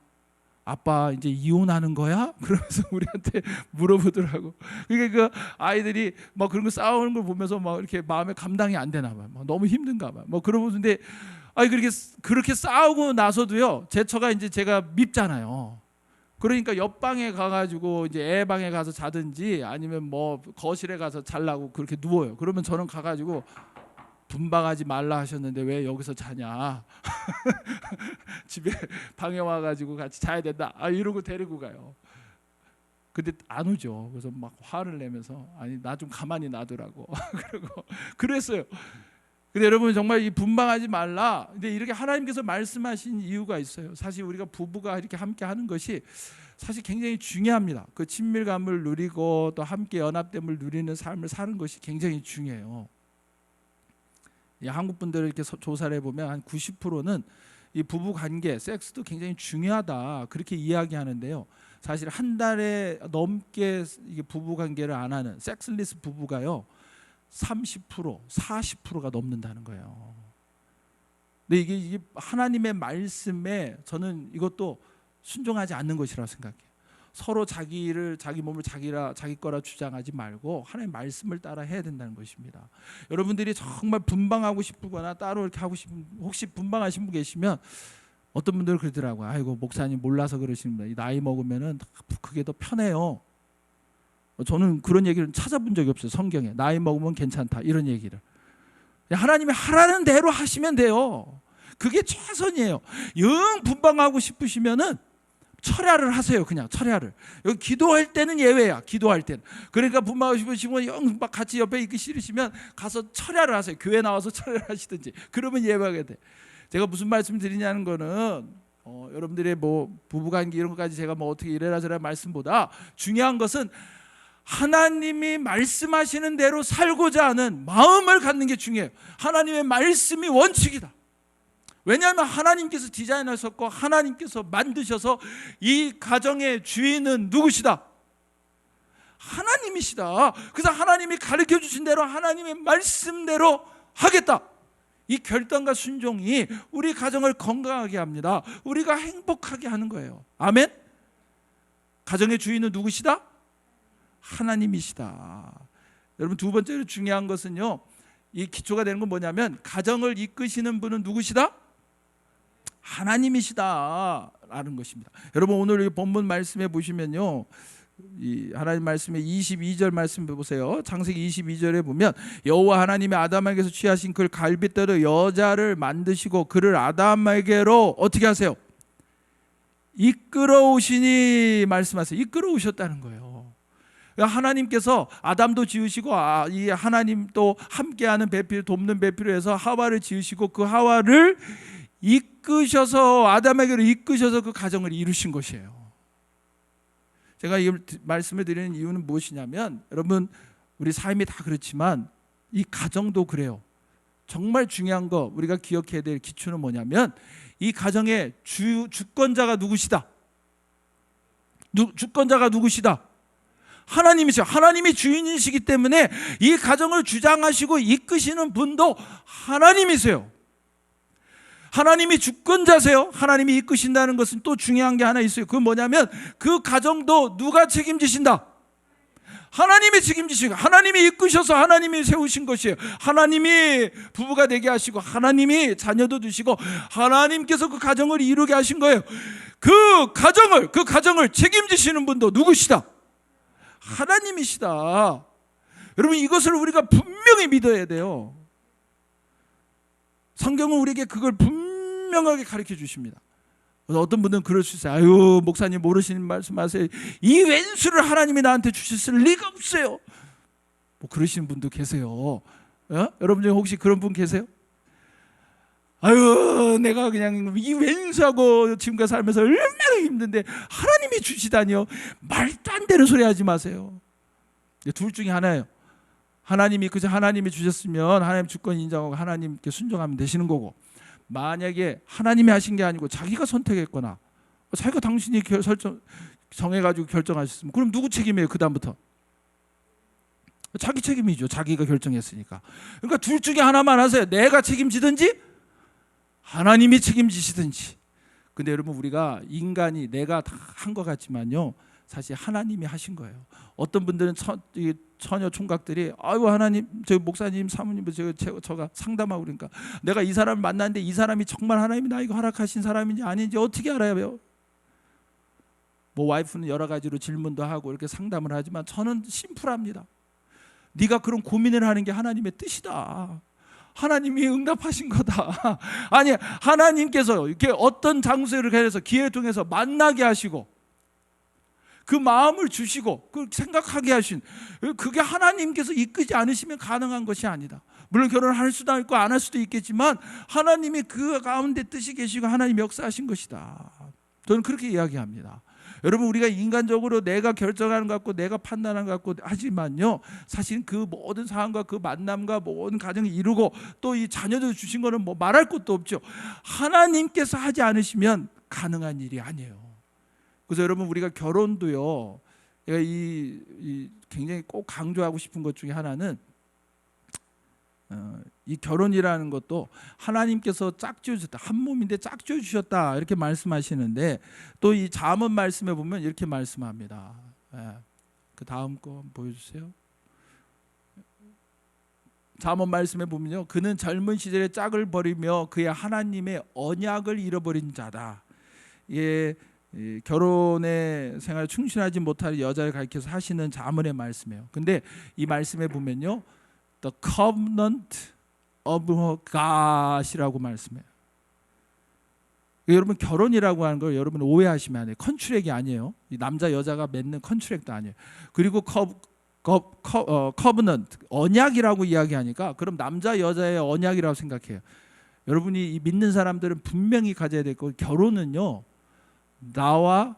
아빠 이제 이혼하는 거야? 그러면서 우리한테 물어보더라고. 그러니까 그 아이들이 막 그런 거 싸우는 걸 보면서 막 이렇게 마음에 감당이 안 되나 봐요. 막 너무 힘든가 봐요. 뭐 그러는데 그렇게 싸우고 나서도요. 제 처가 이제 제가 밉잖아요. 그러니까 옆방에 가가지고 이제 애 방에 가서 자든지 아니면 뭐 거실에 가서 자려고 그렇게 누워요. 그러면 저는 가가지고 분방하지 말라 하셨는데 왜 여기서 자냐? 집에 방에 와가지고 같이 자야 된다. 이러고 데리고 가요. 근데 안 오죠. 그래서 막 화를 내면서 아니 나 좀 가만히 놔두라고 그러고 그랬어요. 근데 여러분 정말 이 분방하지 말라. 근데 이렇게 하나님께서 말씀하신 이유가 있어요. 사실 우리가 부부가 이렇게 함께 하는 것이 사실 굉장히 중요합니다. 그 친밀감을 누리고 또 함께 연합됨을 누리는 삶을 사는 것이 굉장히 중요해요. 한국 분들을 이렇게 조사를 해보면 한 90%는 이 부부 관계, 섹스도 굉장히 중요하다 그렇게 이야기하는데요. 사실 한 달에 넘게 이게 부부 관계를 안 하는 섹스리스 부부가요 30%, 40%가 넘는다는 거예요. 근데 이게 하나님의 말씀에 저는 이것도 순종하지 않는 것이라고 생각해요. 서로 자기 몸을 자기 거라 주장하지 말고 하나님의 말씀을 따라 해야 된다는 것입니다. 여러분들이 정말 분방하고 싶거나 따로 이렇게 하고 싶은 혹시 분방하신 분 계시면 어떤 분들은 그러더라고요. 아이고 목사님 몰라서 그러시는 분들 나이 먹으면은 그게 더 편해요. 저는 그런 얘기를 찾아본 적이 없어요. 성경에 나이 먹으면 괜찮다 이런 얘기를. 하나님이 하라는 대로 하시면 돼요. 그게 최선이에요. 영 분방하고 싶으시면은 철야를 하세요. 그냥 철야를. 여기 기도할 때는 예외야. 기도할 때는. 그러니까 분방하고 싶으시면 영 막 같이 옆에 있기 싫으시면 가서 철야를 하세요. 교회 나와서 철야를 하시든지. 그러면 예배하게 돼. 제가 무슨 말씀 드리냐는 거는 여러분들의 뭐 부부관계 이런 것까지 제가 뭐 어떻게 이래라 저래라 말씀보다 중요한 것은 하나님이 말씀하시는 대로 살고자 하는 마음을 갖는 게 중요해요. 하나님의 말씀이 원칙이다. 왜냐하면 하나님께서 디자인하셨고 하나님께서 만드셔서 이 가정의 주인은 누구시다? 하나님이시다. 그래서 하나님이 가르쳐 주신 대로 하나님의 말씀대로 하겠다. 이 결단과 순종이 우리 가정을 건강하게 합니다. 우리가 행복하게 하는 거예요. 아멘. 가정의 주인은 누구시다? 하나님이시다. 여러분 두 번째로 중요한 것은요. 이 기초가 되는 건 뭐냐면 가정을 이끄시는 분은 누구시다? 하나님이시다라는 것입니다. 여러분 오늘 이 본문 말씀에 보시면요. 이 하나님 말씀에 22절 말씀 보세요. 창세기 22절에 보면 여호와 하나님이 아담에게서 취하신 그 갈빗대로 여자를 만드시고 그를 아담에게로 어떻게 하세요? 이끌어오시니 말씀하세요. 이끌어오셨다는 거예요. 하나님께서 아담도 지으시고 이 하나님 또 함께하는 배필 돕는 배필로 해서 하와를 지으시고 그 하와를 이끄셔서 아담에게로 이끄셔서 그 가정을 이루신 것이에요. 제가 이 말씀을 드리는 이유는 무엇이냐면 여러분 우리 삶이 다 그렇지만 이 가정도 그래요. 정말 중요한 거 우리가 기억해야 될 기초는 뭐냐면 이 가정의 주권자가 누구시다? 주권자가 누구시다? 하나님이죠. 하나님이 주인이시기 때문에 이 가정을 주장하시고 이끄시는 분도 하나님이세요. 하나님이 주권자세요. 하나님이 이끄신다는 것은 또 중요한 게 하나 있어요. 그건 뭐냐면 그 가정도 누가 책임지신다? 하나님이 책임지시고 하나님이 이끄셔서 하나님이 세우신 것이에요. 하나님이 부부가 되게 하시고 하나님이 자녀도 두시고 하나님께서 그 가정을 이루게 하신 거예요. 그 가정을 책임지시는 분도 누구시다? 하나님이시다. 여러분 이것을 우리가 분명히 믿어야 돼요. 성경은 우리에게 그걸 분명하게 가르쳐 주십니다. 어떤 분들은 그럴 수 있어요. 아유 목사님 모르시는 말씀하세요. 이 왼수를 하나님이 나한테 주셨을 리가 없어요. 뭐 그러시는 분도 계세요. 여러분 중에 혹시 그런 분 계세요? 아유 내가 그냥 이 왼수하고 지금까지 살면서 얼마나 힘든데 하나님이 주시다니요. 말도 안 되는 소리 하지 마세요. 둘 중에 하나예요. 하나님이 그저 하나님이 주셨으면 하나님 주권 인정하고 하나님께 순종하면 되시는 거고, 만약에 하나님이 하신 게 아니고 자기가 선택했거나 자기가 당신이 정해가지고 결정하셨으면 그럼 누구 책임이에요? 그 다음부터 자기 책임이죠. 자기가 결정했으니까. 그러니까 둘 중에 하나만 하세요. 내가 책임지든지 하나님이 책임지시든지. 근데 여러분 우리가 인간이 내가 다 한 것 같지만요 사실 하나님이 하신 거예요. 어떤 분들은 처녀 총각들이 아이고 하나님 저 목사님 사모님 저가 상담하고 그러니까 내가 이 사람을 만났는데 이 사람이 정말 하나님이 나에게 허락하신 사람인지 아닌지 어떻게 알아요? 뭐 와이프는 여러 가지로 질문도 하고 이렇게 상담을 하지만 저는 심플합니다. 네가 그런 고민을 하는 게 하나님의 뜻이다. 하나님이 응답하신 거다. 아니 하나님께서 이렇게 어떤 장소를 가서 기회를 통해서 만나게 하시고 그 마음을 주시고 그 생각하게 하신 그게 하나님께서 이끄지 않으시면 가능한 것이 아니다. 물론 결혼을 할 수도 있고 안 할 수도 있겠지만 하나님이 그 가운데 뜻이 계시고 하나님 역사하신 것이다. 저는 그렇게 이야기합니다. 여러분 우리가 인간적으로 내가 결정하는 것 같고 내가 판단하는 것 같고 하지만요 사실 그 모든 상황과 그 만남과 모든 가정을 이루고 또 이 자녀들 주신 거는 뭐 말할 것도 없죠. 하나님께서 하지 않으시면 가능한 일이 아니에요. 그래서 여러분 우리가 결혼도요 이 굉장히 꼭 강조하고 싶은 것 중에 하나는 이 결혼이라는 것도 하나님께서 짝지어 주셨다. 한 몸인데 짝지어 주셨다 이렇게 말씀하시는데 또 이 잠언 말씀에 보면 이렇게 말씀합니다. 그 다음 거 보여주세요. 잠언 말씀에 보면요 그는 젊은 시절에 짝을 버리며 그의 하나님의 언약을 잃어버린 자다. 예. 결혼의 생활에 충실하지 못할 여자를 가리켜서 하시는 잠언의 말씀이에요. 근데 이 말씀에 보면요 The covenant of God이라고 말씀해요. 여러분 결혼이라고 하는 걸 여러분 오해하시면 안 돼요. 컨트랙이 아니에요. 이 남자 여자가 맺는 컨트랙도 아니에요. 그리고 covenant 언약이라고 이야기하니까 그럼 남자 여자의 언약이라고 생각해요. 여러분이 믿는 사람들은 분명히 가져야 될 거 결혼은요 나와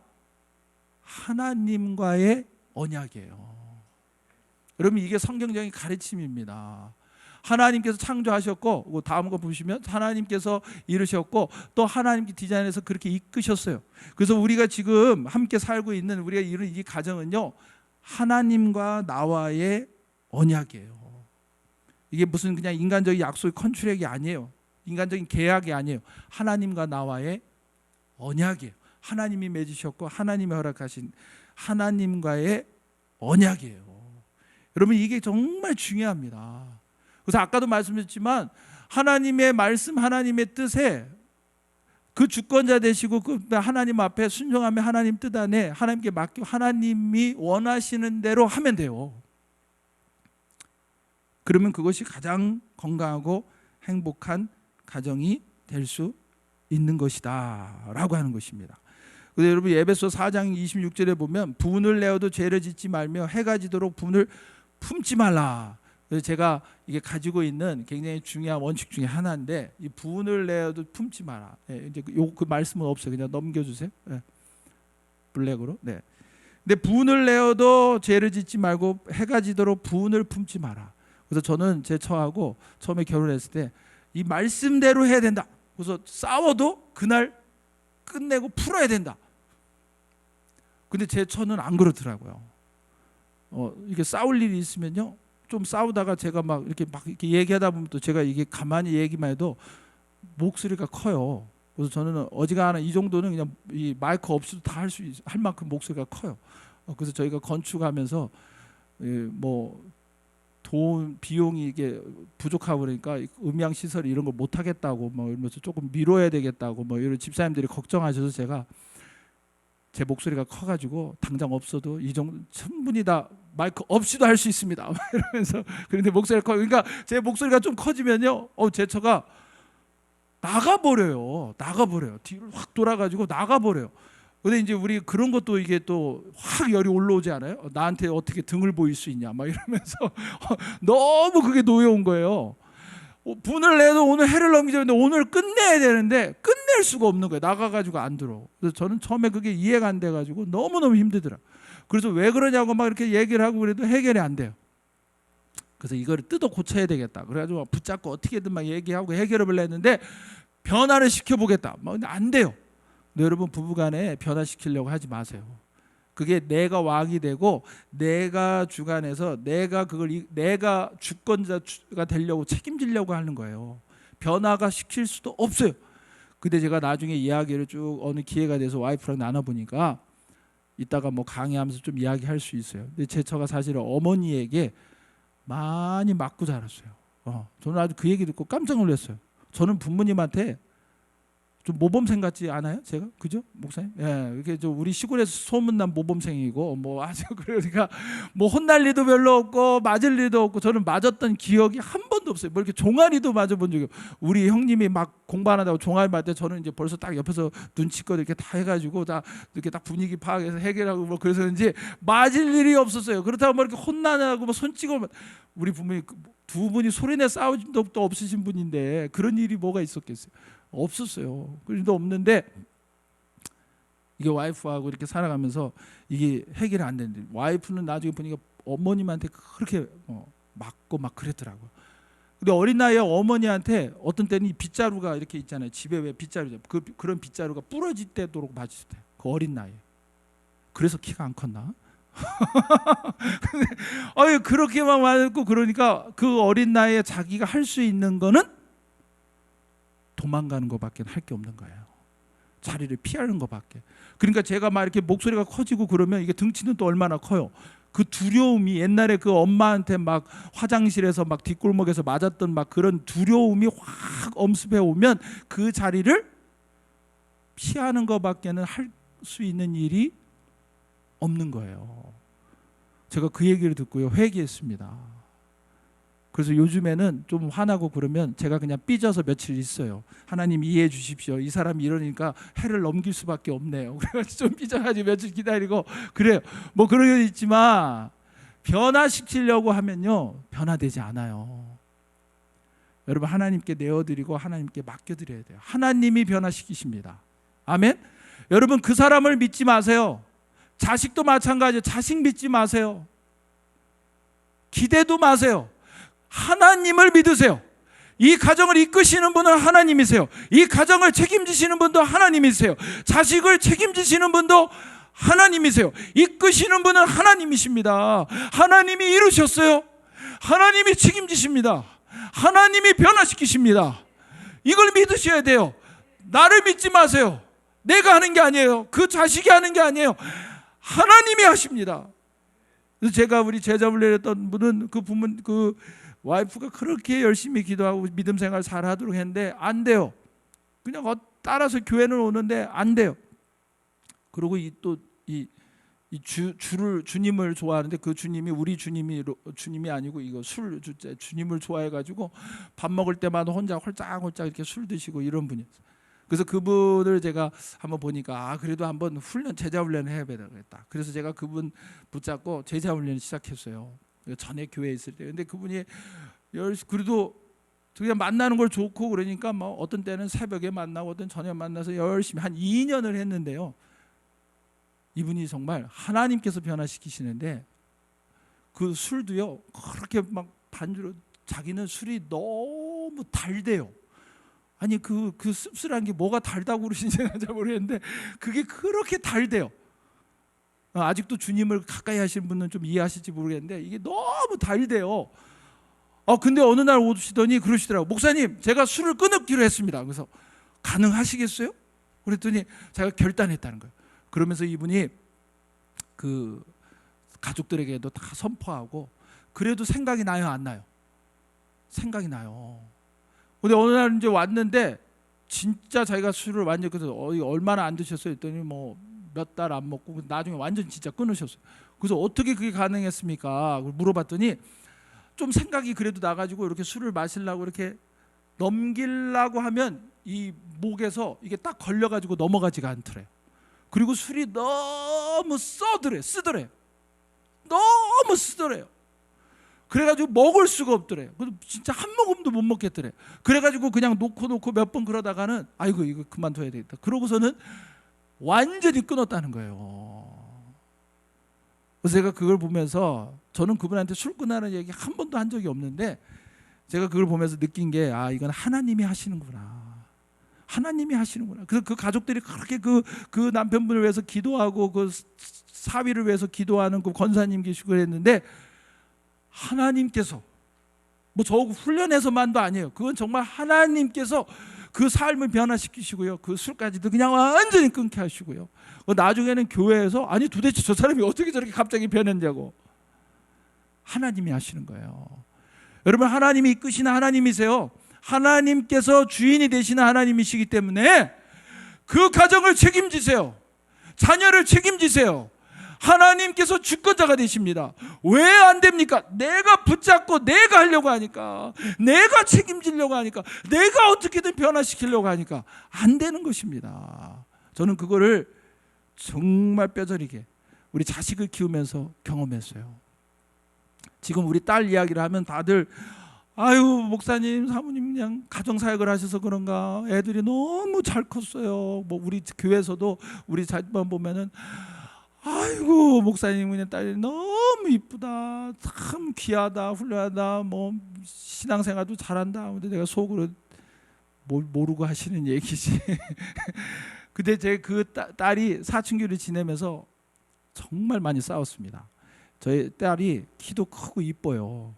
하나님과의 언약이에요. 여러분 이게 성경적인 가르침입니다. 하나님께서 창조하셨고 다음 거 보시면 하나님께서 이루셨고 또 하나님께 디자인해서 그렇게 이끄셨어요. 그래서 우리가 지금 함께 살고 있는 우리가 이룬 이 가정은요 하나님과 나와의 언약이에요. 이게 무슨 그냥 인간적인 약속의 컨트랙이 아니에요. 인간적인 계약이 아니에요. 하나님과 나와의 언약이에요. 하나님이 맺으셨고 하나님이 허락하신 하나님과의 언약이에요. 여러분 이게 정말 중요합니다. 그래서 아까도 말씀드렸지만 하나님의 말씀 하나님의 뜻에 그 주권자 되시고 그 하나님 앞에 순종하며 하나님 뜻 안에 하나님께 맡기고 하나님이 원하시는 대로 하면 돼요. 그러면 그것이 가장 건강하고 행복한 가정이 될 수 있는 것이다 라고 하는 것입니다. 그래서 여러분 에베소 4장 26절에 보면 분을 내어도 죄를 짓지 말며 해가 지도록 분을 품지 말라. 그래서 제가 이게 가지고 있는 굉장히 중요한 원칙 중에 하나인데, 이 분을 내어도 품지 마라. 예, 이제 그 말씀은 없어요. 그냥 넘겨주세요. 예, 블랙으로. 네. 근데 분을 내어도 죄를 짓지 말고 해가 지도록 분을 품지 마라. 그래서 저는 제 처하고 처음에 결혼했을 때 이 말씀대로 해야 된다. 그래서 싸워도 그날 끝내고 풀어야 된다. 근데 제 처는 안 그렇더라고요. 이게 싸울 일이 있으면요, 좀 싸우다가 제가 막 이렇게 얘기하다 보면 또 제가 이게 가만히 얘기만 해도 목소리가 커요. 그래서 저는 어지간한 이 정도는 그냥 이 마이크 없이도 다 할 만큼 목소리가 커요. 그래서 저희가 건축하면서 뭐 돈 비용이 이게 부족하고 그러니까 음향 시설 이런 걸 못 하겠다고 뭐 이러면서 조금 미뤄야 되겠다고 뭐 이런 집사님들이 걱정하셔서 제가 제 목소리가 커가지고 당장 없어도 이 정도 충분히 다 마이크 없이도 할 수 있습니다. 이러면서 그런데 목소리가 커. 그러니까 제 목소리가 좀 커지면요, 제 처가 나가버려요. 뒤로 확 돌아가지고 나가버려요. 근데 이제 우리 그런 것도 이게 또 확 열이 올라오지 않아요? 나한테 어떻게 등을 보일 수 있냐 막 이러면서 너무 그게 노여운 거예요. 분을 내도 오늘 해를 넘기자 했는데 오늘 끝내야 되는데 끝낼 수가 없는 거예요. 나가가지고 안 들어. 그래서 저는 처음에 그게 이해가 안 돼가지고 너무너무 힘들더라. 그래서 왜 그러냐고 막 이렇게 얘기를 하고 그래도 해결이 안 돼요. 그래서 이거를 뜯어 고쳐야 되겠다. 그래가지고 붙잡고 어떻게든 막 얘기하고 해결을 했는데 변화를 시켜보겠다. 근데 안 돼요. 근데 여러분, 부부간에 변화시키려고 하지 마세요. 그게 내가 왕이 되고 내가 주관해서 내가 주권자가 되려고 책임지려고 하는 거예요. 변화가 시킬 수도 없어요. 근데 제가 나중에 이야기를 쭉 어느 기회가 돼서 와이프랑 나눠보니까 이따가 뭐 강의하면서 좀 이야기할 수 있어요. 근데 제 처가 사실은 어머니에게 많이 맞고 자랐어요. 저는 아주 그 얘기 듣고 깜짝 놀랐어요. 저는 부모님한테 좀 모범생 같지 않아요? 제가 그죠, 목사님? 예, 이렇게 우리 시골에서 소문난 모범생이고 뭐 아주 그러니까 뭐 혼날 일도 별로 없고 맞을 일도 없고 저는 맞았던 기억이 한 번도 없어요. 뭐 이렇게 종아리도 맞아본 적이 없어요. 우리 형님이 막 공부하다고 종아리 맞을 때 저는 이제 벌써 딱 옆에서 눈치껏 이렇게 다 해가지고 다 이렇게 딱 분위기 파악해서 해결하고 뭐 그래서 이제 맞을 일이 없었어요. 그렇다고 뭐 이렇게 혼나고 뭐 손찌고 우리 부모님 두 분이 소리내 싸우신 적도 없으신 분인데 그런 일이 뭐가 있었겠어요? 없었어요. 그런데 없는데 이게 와이프하고 이렇게 살아가면서 이게 해결이 안 되는데 와이프는 나중에 보니까 어머님한테 그렇게 맞고 막 그랬더라고요. 근데 어린 나이에 어머니한테 어떤 때는 이 빗자루가 이렇게 있잖아요. 집에 왜 빗자루죠? 그런 빗자루가 부러질 때도록 맞을 때. 그 어린 나이에. 그래서 키가 안 컸나? 근데 그렇게만 맞고 그러니까 그 어린 나이에 자기가 할 수 있는 거는 도망가는 것밖에 할 게 없는 거예요. 자리를 피하는 것밖에. 그러니까 제가 막 이렇게 목소리가 커지고 그러면 이게 등치는 또 얼마나 커요. 그 두려움이 옛날에 그 엄마한테 막 화장실에서 막 뒷골목에서 맞았던 막 그런 두려움이 확 엄습해 오면 그 자리를 피하는 것밖에는 할 수 있는 일이 없는 거예요. 제가 그 얘기를 듣고요, 회개했습니다. 그래서 요즘에는 좀 화나고 그러면 제가 그냥 삐져서 며칠 있어요. 하나님 이해해 주십시오. 이 사람이 이러니까 해를 넘길 수밖에 없네요. 그래가지고 좀 삐져가지고 며칠 기다리고 그래요. 뭐 그런 게 있지만 변화시키려고 하면요, 변화되지 않아요. 여러분, 하나님께 내어드리고 하나님께 맡겨드려야 돼요. 하나님이 변화시키십니다. 아멘. 여러분, 그 사람을 믿지 마세요. 자식도 마찬가지예요. 자식 믿지 마세요. 기대도 마세요. 하나님을 믿으세요. 이 가정을 이끄시는 분은 하나님이세요. 이 가정을 책임지시는 분도 하나님이세요. 자식을 책임지시는 분도 하나님이세요. 이끄시는 분은 하나님이십니다. 하나님이 이루셨어요. 하나님이 책임지십니다. 하나님이 변화시키십니다. 이걸 믿으셔야 돼요. 나를 믿지 마세요. 내가 하는 게 아니에요. 그 자식이 하는 게 아니에요. 하나님이 하십니다. 그래서 제가 우리 제자를 내렸던 분은 그 와이프가 그렇게 열심히 기도하고 믿음 생활 잘 하도록 했는데 안 돼요. 그냥 따라서 교회는 오는데 안 돼요. 그리고 주님을 좋아하는데 그 주님이 우리 주님이 아니고 이거 주님을 좋아해가지고 밥 먹을 때마다 혼자 홀짝홀짝 이렇게 술 드시고 이런 분이었어요. 그래서 그분을 제가 한번 보니까 그래도 한번 제자 훈련을 해야 되겠다. 그래서 제가 그분 붙잡고 제자 훈련을 시작했어요. 전에 교회에 있을 때. 근데 그분이 그래도 그냥 만나는 걸 좋고 그러니까 뭐 어떤 때는 새벽에 만나고 어떤 저녁 만나서 열심히 한 2년을 했는데요. 이분이 정말 하나님께서 변화시키시는데 그 술도요 그렇게 막 반주로 자기는 술이 너무 달대요. 아니 그 씁쓸한 게 뭐가 달다고 그러신지 잘 모르겠는데 그게 그렇게 달대요. 아직도 주님을 가까이 하시는 분은 좀 이해하실지 모르겠는데 이게 너무 달대요. 근데 어느 날 오시더니 그러시더라고요. 목사님, 제가 술을 끊기로 했습니다. 그래서 가능하시겠어요? 그랬더니 제가 결단했다는 거예요. 그러면서 이분이 그 가족들에게도 다 선포하고 그래도 생각이 나요, 안 나요? 생각이 나요. 근데 어느 날 이제 왔는데 진짜 자기가 술을 완전 그래서 얼마나 안 드셨어요? 했더니 뭐 몇 달 안 먹고 나중에 완전 진짜 끊으셨어요. 그래서 어떻게 그게 가능했습니까? 물어봤더니 좀 생각이 그래도 나가지고 이렇게 술을 마시려고 이렇게 넘기려고 하면 이 목에서 이게 딱 걸려가지고 넘어가지가 않더래요. 그리고 술이 너무 쓰더래요. 너무 쓰더래요. 그래가지고 먹을 수가 없더래요. 진짜 한 모금도 못 먹겠더래요. 그래가지고 그냥 놓고 몇 번 그러다가는 아이고 이거 그만둬야 되겠다. 그러고서는 완전히 끊었다는 거예요. 그래서 제가 그걸 보면서 저는 그분한테 술 끊으라는 얘기 한 번도 한 적이 없는데 제가 그걸 보면서 느낀 게 이건 하나님이 하시는구나. 하나님이 하시는구나. 그래서 그 가족들이 그렇게 그 남편분을 위해서 기도하고 그 사위를 위해서 기도하는 그 권사님 계시고 그랬는데 하나님께서 뭐 저 훈련해서만도 아니에요. 그건 정말 하나님께서 그 삶을 변화시키시고요. 그 술까지도 그냥 완전히 끊게 하시고요. 나중에는 교회에서 아니 도대체 저 사람이 어떻게 저렇게 갑자기 변했냐고 하나님이 하시는 거예요. 여러분 하나님이 이끄시는 하나님이세요. 하나님께서 주인이 되시는 하나님이시기 때문에 그 가정을 책임지세요. 자녀를 책임지세요. 하나님께서 주권자가 되십니다. 왜 안 됩니까? 내가 붙잡고 내가 하려고 하니까, 내가 책임지려고 하니까, 내가 어떻게든 변화시키려고 하니까 안 되는 것입니다. 저는 그거를 정말 뼈저리게 우리 자식을 키우면서 경험했어요. 지금 우리 딸 이야기를 하면 다들 아유 목사님 사모님 그냥 가정사역을 하셔서 그런가 애들이 너무 잘 컸어요. 뭐 우리 교회에서도 우리 자식만 보면은 아이고 목사님 그냥 딸이 너무 이쁘다, 참 귀하다, 훌륭하다, 뭐 신앙생활도 잘한다. 근데 내가 속으로 모르고 하시는 얘기지. 근데 제 그 딸이 사춘기를 지내면서 정말 많이 싸웠습니다. 저희 딸이 키도 크고 이뻐요.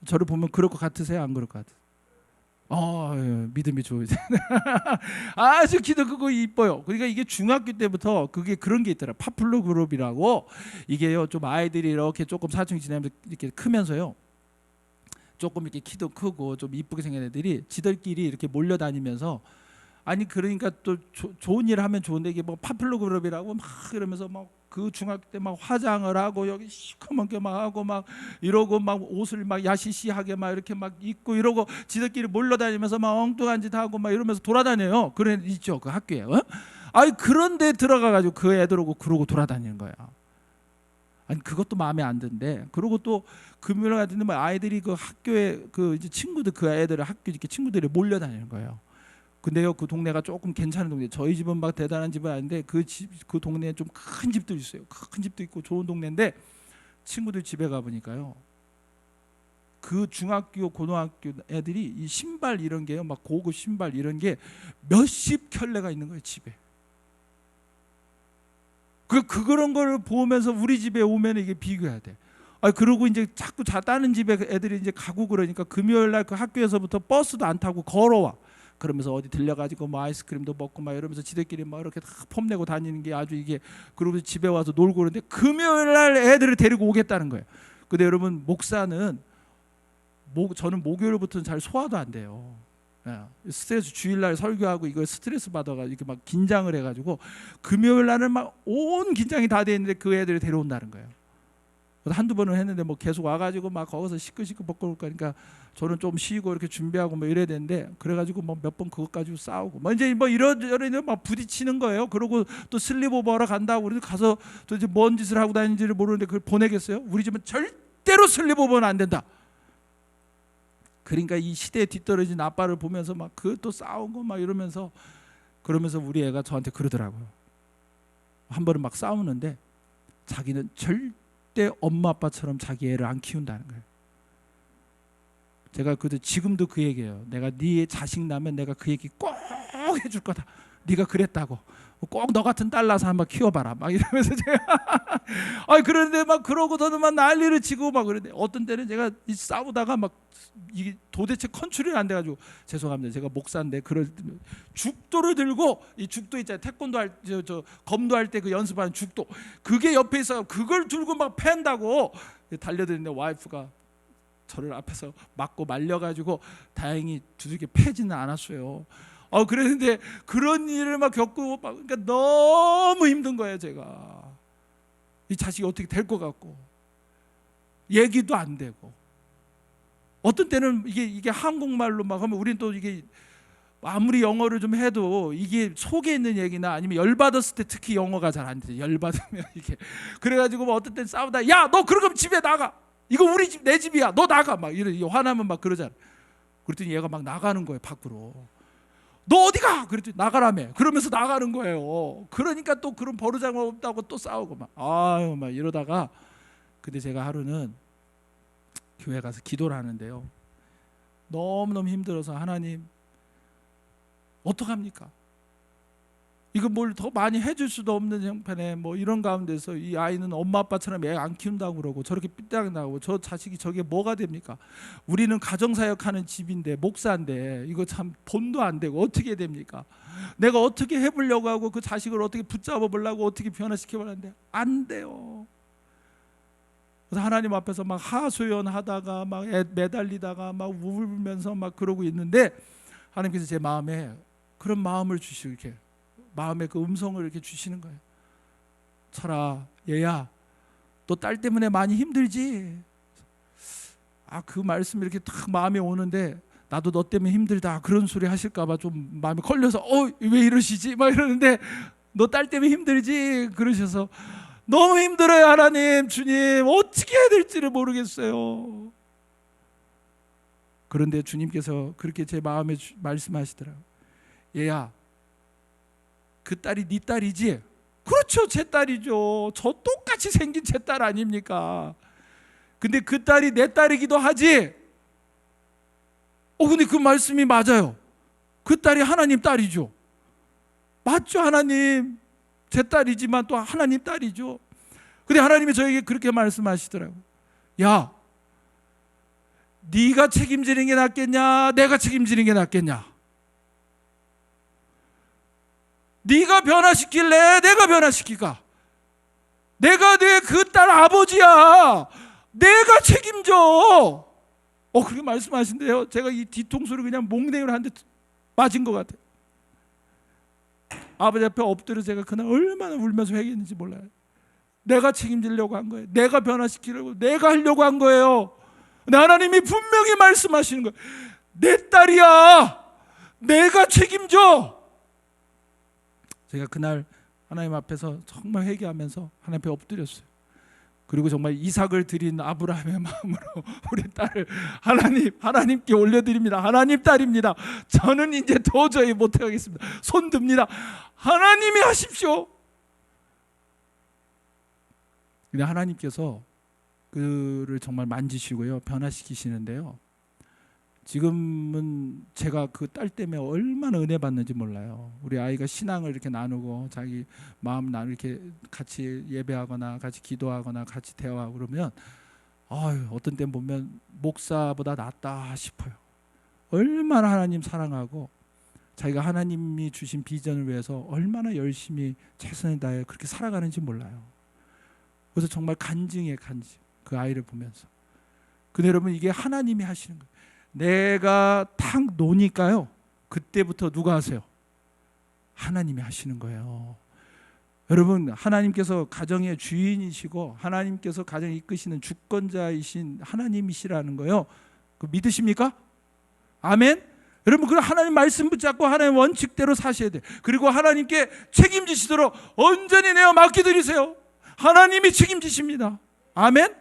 저를 보면 그럴 것 같으세요? 안 그럴 것 같으세요? 예, 믿음이 좋으세요. 아주 키도 크고 이뻐요. 그러니까 이게 중학교 때부터 그게 그런 게 있더라. 파플로 그룹이라고 이게요 좀 아이들이 이렇게 조금 사춘기 지나면서 이렇게 크면서요 조금 이렇게 키도 크고 좀 이쁘게 생긴 애들이 지들끼리 이렇게 몰려다니면서 아니 그러니까 또 좋은 일 하면 좋은데 이게 뭐 파플로 그룹이라고 막 이러면서 막 그 중학교 때 막 화장을 하고 여기 시커멓게 막 하고 막 이러고 막 옷을 막 야시시하게 막 이렇게 막 입고 이러고 지들끼리 몰려다니면서 막 엉뚱한 짓 하고 막 이러면서 돌아다녀요. 그래 있죠 그 학교에. 아니 그런데 들어가가지고 그 애들하고 그러고 돌아다니는 거야. 아니 그것도 마음에 안 든데 그러고 또 금요일 같은데 뭐 아이들이 그 학교에 그 이제 친구들 그 애들 학교 이렇게 친구들이 몰려다니는 거예요. 근데요 그 동네가 조금 괜찮은 동네. 저희 집은 막 대단한 집은 아닌데 그 동네에 좀 큰 집도 있어요. 큰 집도 있고 좋은 동네인데 친구들 집에 가 보니까요 그 중학교 고등학교 애들이 이 신발 이런 게요 막 고급 신발 이런 게 몇십 켤레가 있는 거예요 집에. 그런 걸 보면서 우리 집에 오면 이게 비교해야 돼. 그러고 이제 자꾸 다른 집에 애들이 이제 가고 그러니까 금요일 날 그 학교에서부터 버스도 안 타고 걸어와. 그러면서 어디 들려가지고 뭐 아이스크림도 먹고 막 이러면서 지들끼리 막 이렇게 다 폼내고 다니는 게 아주 이게 그러고 집에 와서 놀고 그러는데 금요일 날 애들을 데리고 오겠다는 거예요. 근데 여러분 목사는 저는 목요일부터는 잘 소화도 안 돼요. 스트레스 주일날 설교하고 이거 스트레스 받아가지고 이렇게 막 긴장을 해가지고 금요일 날은 막 온 긴장이 다 돼 있는데 그 애들을 데려온다는 거예요. 한두 번은 했는데 뭐 계속 와가지고 막 거기서 시끌시끌 벅거릴 거니까 저는 좀 쉬고 이렇게 준비하고 뭐 이래야 되는데 그래가지고 뭐 몇 번 그것 가지고 싸우고 뭐 이제 뭐 이런 막 부딪히는 거예요. 그러고 또 슬립오버하러 간다고 우리 가서 또 이제 뭔 짓을 하고 다니는지를 모르는데 그걸 보내겠어요? 우리 집은 절대 절대로 슬립오버는 안 된다. 그러니까 이 시대에 뒤떨어진 아빠를 보면서 막 그것도 싸우고 막 이러면서, 그러면서 우리 애가 저한테 그러더라고요. 한 번은 막 싸우는데 자기는 절대 엄마 아빠처럼 자기 애를 안 키운다는 거예요. 제가 지금도 그 얘기예요. 내가 네 자식 나면 내가 그 얘기 꼭 해줄 거다. 네가 그랬다고. 꼭 너 같은 딸 낳아서 한번 키워봐라. 막 이러면서 제가 그런데 막 그러고서는 막 난리를 치고 막 그런데, 어떤 때는 제가 싸우다가 막 이게 도대체 컨트롤이 안 돼가지고, 죄송합니다. 제가 목사인데 그럴 죽도를 들고, 이 죽도 있잖아요. 태권도 할 저 검도 할 때 그 연습하는 죽도, 그게 옆에 있어 그걸 들고 막 팬다고 달려드는데 와이프가 저를 앞에서 맞고 말려가지고 다행히 두들겨 패지는 않았어요. 그랬는데 그런 일을 막 겪고 막, 그러니까 너무 힘든 거예요. 제가 이 자식이 어떻게 될 것 같고, 얘기도 안 되고, 어떤 때는 이게 한국말로 막 하면 우리는 또 이게 아무리 영어를 좀 해도 이게 속에 있는 얘기나 아니면 열받았을 때 특히 영어가 잘 안 돼요. 열받으면 이게 그래가지고 뭐 어떤 때는 싸우다, 야 너 그러면 집에 나가, 이거 우리 집 내 집이야, 너 나가, 막 이런, 화나면 막 그러잖아. 그랬더니 얘가 막 나가는 거예요. 밖으로. 너 어디 가? 그랬더니 나가라며. 그러면서 나가는 거예요. 그러니까 또 그런 버르장을 없다고 또 싸우고 막 이러다가, 근데 제가 하루는 교회 가서 기도를 하는데요, 너무너무 힘들어서, 하나님 어떡합니까? 이거 뭘 더 많이 해줄 수도 없는 형편에 뭐 이런 가운데서 이 아이는 엄마 아빠처럼 애 안 키운다고 그러고 저렇게 삐딱 나고, 저 자식이 저게 뭐가 됩니까? 우리는 가정사역하는 집인데, 목사인데 이거 참 본도 안 되고 어떻게 됩니까? 내가 어떻게 해보려고 하고 그 자식을 어떻게 붙잡아 보려고 어떻게 변화시켜 보려는데 안 돼요. 그래서 하나님 앞에서 막 하소연하다가 막 매달리다가 막 울면서 막 그러고 있는데, 하나님께서 제 마음에 그런 마음을 주시고, 이렇게 마음에 그 음성을 이렇게 주시는 거예요. 철아, 얘야, 너 딸 때문에 많이 힘들지? 그 말씀이 이렇게 딱 마음에 오는데, 나도 너 때문에 힘들다 그런 소리 하실까봐 좀 마음에 걸려서 왜 이러시지? 막 이러는데, 너 딸 때문에 힘들지? 그러셔서 너무 힘들어요. 하나님, 주님, 어떻게 해야 될지를 모르겠어요. 그런데 주님께서 그렇게 제 마음에 말씀하시더라고요. 얘야, 그 딸이 네 딸이지? 그렇죠, 제 딸이죠. 저 똑같이 생긴 제 딸 아닙니까? 근데 그 딸이 내 딸이기도 하지. 근데 그 말씀이 맞아요. 그 딸이 하나님 딸이죠. 맞죠, 하나님. 제 딸이지만 또 하나님 딸이죠. 근데 하나님이 저에게 그렇게 말씀하시더라고요. 야, 네가 책임지는 게 낫겠냐, 내가 책임지는 게 낫겠냐? 네가 변화시킬래, 내가 변화시킬까? 내가 내 그 딸 아버지야. 내가 책임져. 그렇게 말씀하신대요. 제가 이 뒤통수를 그냥 몽댕이로 한 대 맞은 것 같아요. 아버지 앞에 엎드려 제가 그날 얼마나 울면서 회개했는지 몰라요. 내가 책임지려고 한 거예요. 내가 변화시키려고, 내가 하려고 한 거예요. 근데 하나님이 분명히 말씀하시는 거예요. 내 딸이야. 내가 책임져. 제가 그날 하나님 앞에서 정말 회개하면서 하나님 앞에 엎드렸어요. 그리고 정말 이삭을 드린 아브라함의 마음으로 우리 딸을 하나님께 올려드립니다. 하나님 딸입니다. 저는 이제 도저히 못하겠습니다. 손 듭니다. 하나님이 하십시오. 근데 하나님께서 그를 정말 만지시고요, 변화시키시는데요, 지금은 제가 그 딸 때문에 얼마나 은혜 받는지 몰라요. 우리 아이가 신앙을 이렇게 나누고 자기 마음 이렇게 같이 예배하거나 같이 기도하거나 같이 대화하고 그러면 어떤 때 보면 목사보다 낫다 싶어요. 얼마나 하나님 사랑하고 자기가 하나님이 주신 비전을 위해서 얼마나 열심히 최선을 다해 그렇게 살아가는지 몰라요. 그래서 정말 간증이에요, 간증. 그 아이를 보면서. 근데 여러분, 이게 하나님이 하시는 거예요. 내가 탁 놓으니까요, 그때부터 누가 하세요? 하나님이 하시는 거예요. 여러분, 하나님께서 가정의 주인이시고 하나님께서 가정을 이끄시는 주권자이신 하나님이시라는 거예요. 그 믿으십니까? 아멘. 여러분, 그 하나님 말씀 붙잡고 하나님 원칙대로 사셔야 돼. 그리고 하나님께 책임지시도록 온전히 내어 맡겨드리세요. 하나님이 책임지십니다. 아멘.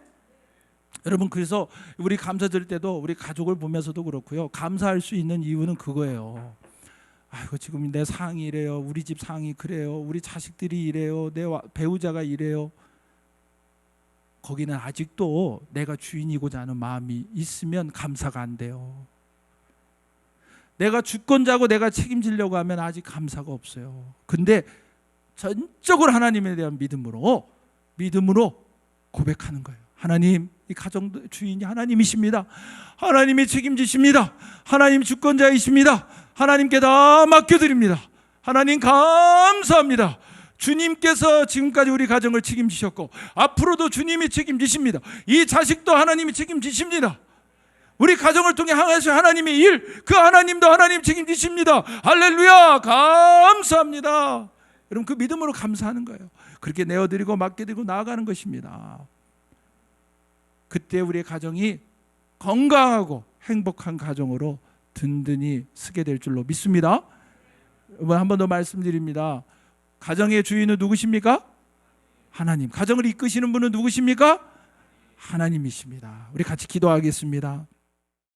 여러분, 그래서 우리 감사 드릴 때도 우리 가족을 보면서도 그렇고요, 감사할 수 있는 이유는 그거예요. 아이고, 지금 내 상이 이래요, 우리 집 상이 그래요, 우리 자식들이 이래요, 내 배우자가 이래요. 거기는 아직도 내가 주인이고자 하는 마음이 있으면 감사가 안 돼요. 내가 주권자고 내가 책임지려고 하면 아직 감사가 없어요. 근데 전적으로 하나님에 대한 믿음으로 고백하는 거예요. 하나님, 이 가정 주인이 하나님이십니다. 하나님이 책임지십니다. 하나님 주권자이십니다. 하나님께 다 맡겨드립니다. 하나님 감사합니다. 주님께서 지금까지 우리 가정을 책임지셨고 앞으로도 주님이 책임지십니다. 이 자식도 하나님이 책임지십니다. 우리 가정을 통해 향하신 하나님의 일, 그 하나님도 하나님 책임지십니다. 할렐루야, 감사합니다. 여러분, 그 믿음으로 감사하는 거예요. 그렇게 내어드리고 맡겨드리고 나아가는 것입니다. 그때 우리의 가정이 건강하고 행복한 가정으로 든든히 서게 될 줄로 믿습니다. 여러분, 한 번 더 말씀드립니다. 가정의 주인은 누구십니까? 하나님. 가정을 이끄시는 분은 누구십니까? 하나님이십니다. 우리 같이 기도하겠습니다.